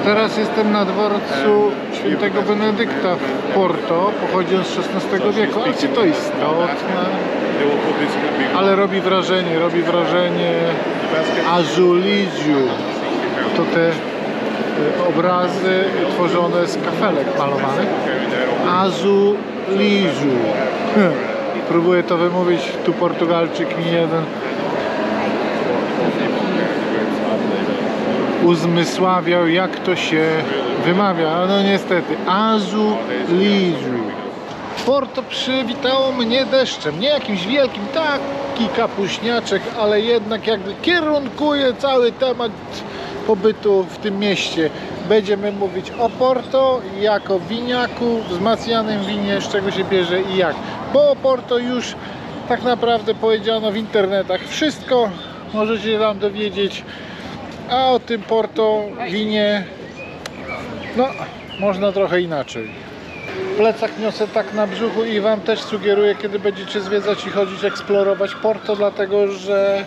Teraz jestem na dworcu Świętego Benedykta w Porto, pochodzi on z XVI wieku, ale czy to istotne? Ale robi wrażenie azuliziu. To te obrazy tworzone z kafelek malowanych. Azuliziu. Próbuję to wymówić, tu Portugalczyk mi jeden uzmysławiał, jak to się wymawia, no niestety, azuliziu. Porto przywitało mnie deszczem, nie jakimś wielkim, taki kapuśniaczek, ale jednak jakby kierunkuje cały temat pobytu w tym mieście. Będziemy mówić o Porto jako winiaku, wzmacnianym winie, z czego się bierze i jak. Bo o Porto już tak naprawdę powiedziano w internetach wszystko, możecie się tam dowiedzieć. A o tym Porto winie, no, można trochę inaczej. Plecak niosę tak na brzuchu i wam też sugeruję, kiedy będziecie zwiedzać i chodzić, eksplorować Porto, dlatego że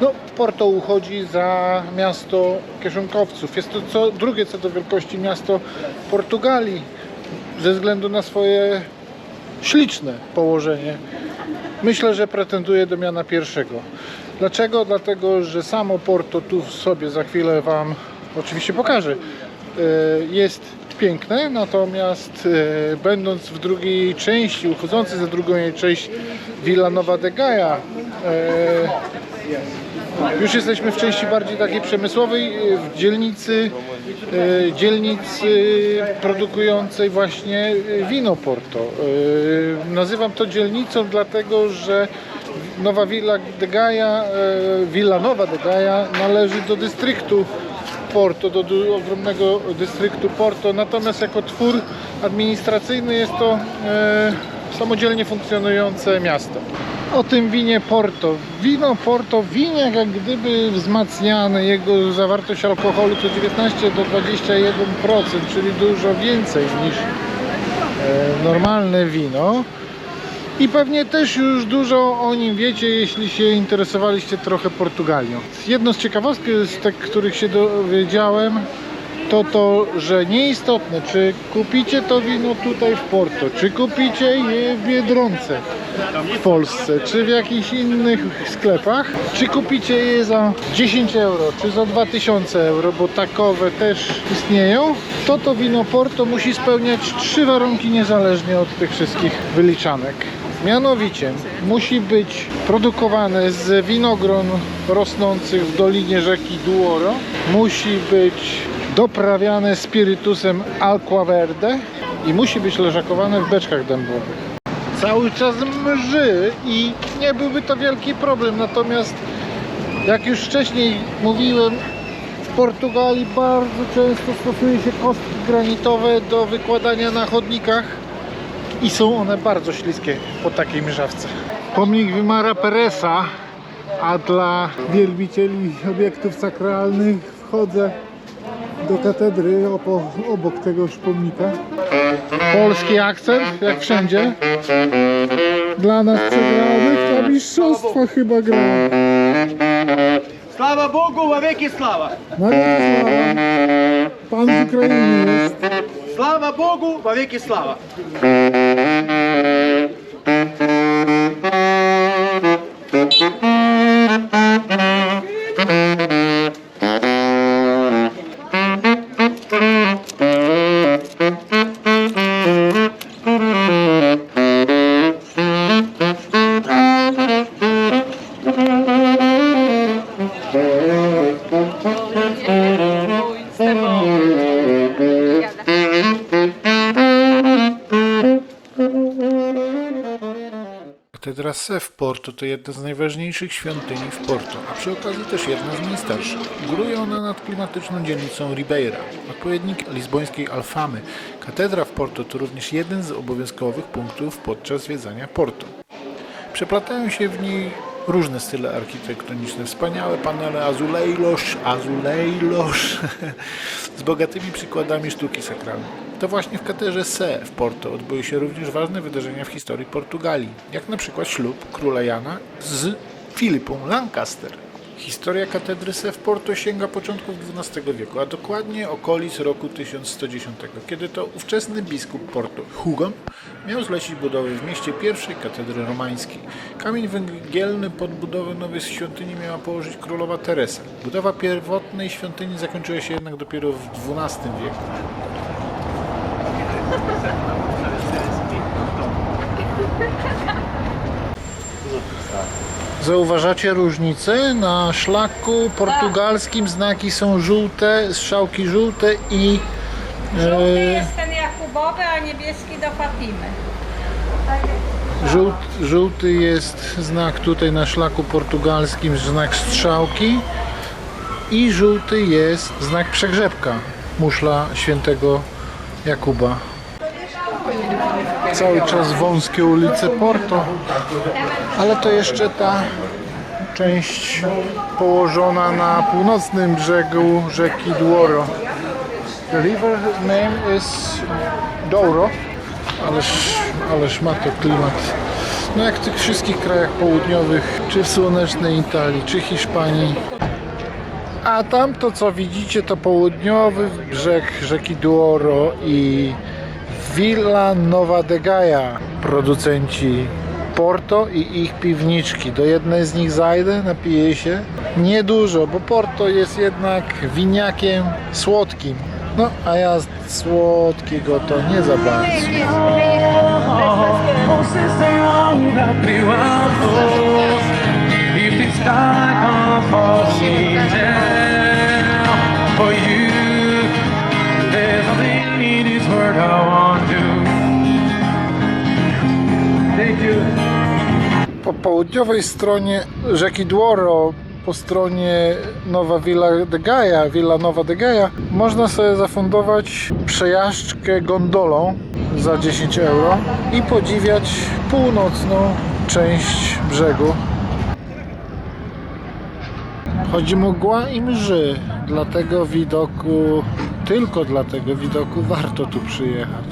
no, Porto uchodzi za miasto kieszonkowców. Jest to drugie co do wielkości miasto Portugalii, ze względu na swoje śliczne położenie. Myślę, że pretenduje do miana pierwszego. Dlaczego? Dlatego, że samo Porto tu sobie za chwilę wam oczywiście pokażę. Jest piękne, natomiast będąc w drugiej części, uchodzący za drugą jej część Vila Nova de Gaia, już jesteśmy w części bardziej takiej przemysłowej, w dzielnicy produkującej właśnie wino Porto. Nazywam to dzielnicą dlatego, że Nowa Vila Nova de Gaia należy do dystryktu Porto, do ogromnego dystryktu Porto, natomiast jako twór administracyjny jest to samodzielnie funkcjonujące miasto. O tym winie Porto. Wino Porto, winiak jak gdyby wzmacniany, jego zawartość alkoholu to 19 do 21%, czyli dużo więcej niż normalne wino. I pewnie też już dużo o nim wiecie, jeśli się interesowaliście trochę Portugalią. Jedno z ciekawostek, których się dowiedziałem, to, że nieistotne, czy kupicie to wino tutaj w Porto, czy kupicie je w Biedronce w Polsce, czy w jakichś innych sklepach, czy kupicie je za 10 euro, czy za 2000 euro, bo takowe też istnieją, to wino Porto musi spełniać 3 warunki niezależnie od tych wszystkich wyliczanek. Mianowicie musi być produkowane z winogron rosnących w dolinie rzeki Douro, musi być doprawiane spirytusem Aquaverde i musi być leżakowane w beczkach dębowych. Cały czas mrzy i nie byłby to wielki problem, natomiast jak już wcześniej mówiłem, w Portugalii bardzo często stosuje się kostki granitowe do wykładania na chodnikach i są one bardzo śliskie po takiej mrzawce. Pomnik Wimara Peresa, a dla wielbicieli obiektów sakralnych wchodzę do katedry obok tegoż pomnika. Polski akcent, jak wszędzie. Dla nas przegranych to mistrzostwa chyba gra. Слава Богу, во веки слава! Na wieki sława. Pan z Ukrainy jest. Слава Богу, во веки слава! Katedra Sé w Porto to jedna z najważniejszych świątyni w Porto, a przy okazji też jedna z najstarszych. Góruje ona nad klimatyczną dzielnicą Ribeira, odpowiednik lizbońskiej Alfamy. Katedra w Porto to również jeden z obowiązkowych punktów podczas zwiedzania Porto. Przeplatają się w niej różne style architektoniczne, wspaniałe panele azulejos z bogatymi przykładami sztuki sakralnej. To właśnie w katedrze Sé w Porto odbyły się również ważne wydarzenia w historii Portugalii, jak na przykład ślub króla Jana z Filipą Lancaster. Historia katedry w Porto sięga początków XII wieku, a dokładnie okolic roku 1110, kiedy to ówczesny biskup Porto, Hugon, miał zlecić budowę w mieście pierwszej katedry romańskiej. Kamień węgielny pod budowę nowej świątyni miała położyć królowa Teresa. Budowa pierwotnej świątyni zakończyła się jednak dopiero w XII wieku. Zauważacie różnicę? Na szlaku portugalskim znaki są żółte, strzałki żółte i Żółty jest ten Jakubowy, a niebieski do Fatimy. żółty jest znak tutaj na szlaku portugalskim, znak strzałki i żółty jest znak przegrzebka, muszla świętego Jakuba. Cały czas wąskie ulice Porto, ale to jeszcze ta część położona na północnym brzegu rzeki Douro. The river name is Douro, ależ ma to klimat. No jak w tych wszystkich krajach południowych, czy w słonecznej Italii, czy Hiszpanii. A tam to co widzicie to południowy brzeg rzeki Douro i Vila Nova de Gaia, producenci Porto i ich piwniczki. Do jednej z nich zajdę, napiję się. Niedużo, bo Porto jest jednak winiakiem słodkim. No, a ja słodkiego to nie za bardzo. Po południowej stronie rzeki Douro, po stronie Villa Nova de Gaia, można sobie zafundować przejażdżkę gondolą za 10 euro i podziwiać północną część brzegu. Chodzi mgła i mży, tylko dla tego widoku warto tu przyjechać.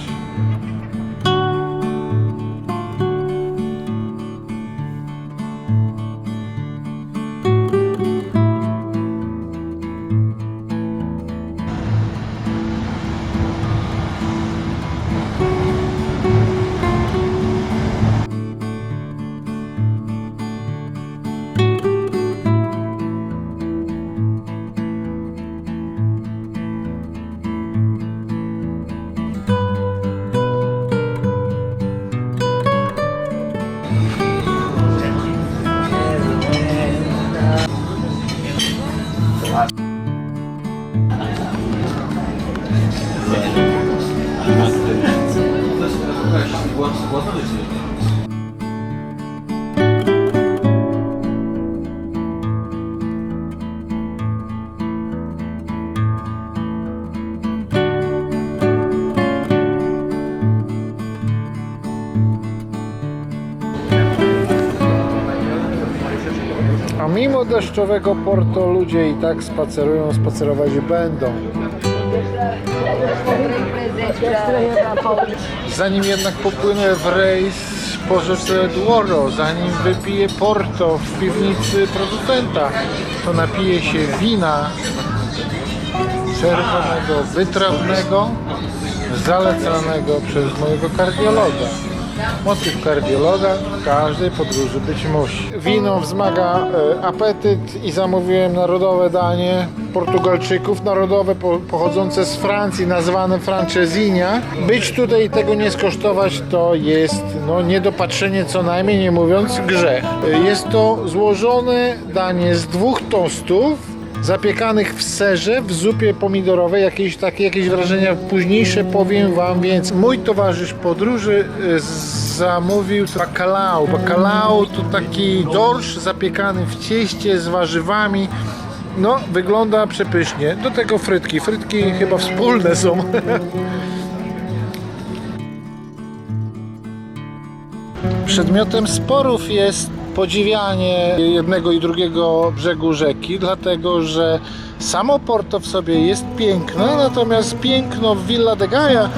A mimo deszczowego Porto ludzie i tak spacerują, spacerować będą. Zanim jednak popłynę w rejs po rzece Douro, zanim wypiję Porto w piwnicy producenta, to napiję się wina czerwonego, wytrawnego, zalecanego przez mojego kardiologa. Motyw kardiologa w każdej podróży być musi. Wino wzmaga apetyt i zamówiłem narodowe danie Portugalczyków, narodowe pochodzące z Francji, nazwane francesinha. Być tutaj i tego nie skosztować to jest niedopatrzenie, co najmniej nie mówiąc grzech. Jest to złożone danie z 2 tostów zapiekanych w serze, w zupie pomidorowej, jakieś wrażenia późniejsze powiem wam, więc mój towarzysz podróży zamówił bacalhau. Bacalhau to taki dorsz zapiekany w cieście z warzywami. No, wygląda przepysznie. Do tego frytki. Frytki chyba wspólne są. Przedmiotem sporów jest podziwianie jednego i drugiego brzegu rzeki, dlatego że samo Porto w sobie jest piękne, natomiast piękno w Villa de Gaia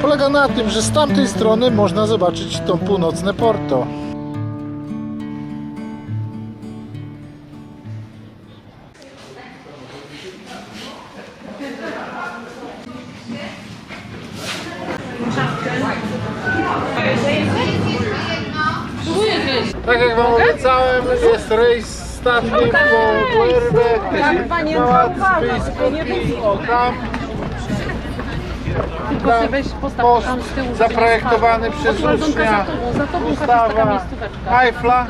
polega na tym, że z tamtej strony można zobaczyć to północne Porto. Tak jak wam obiecałem, jest rejs statkiem po Huelve, Pałac Biskupi, Ocamp. Most zaprojektowany przez ucznia Gustawa Eiffla.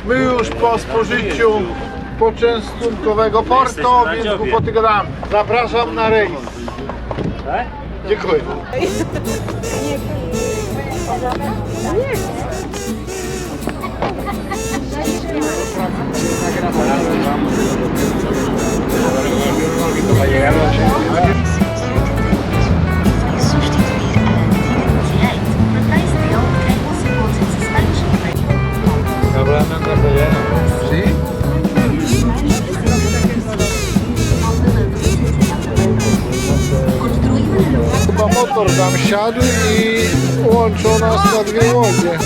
My już po spożyciu poczęstunkowego Porto, więc głupoty gadamy. Zapraszam na rejs. Dziękuję. Chyba motor tam siadł i łączą nas na dwie łodzie.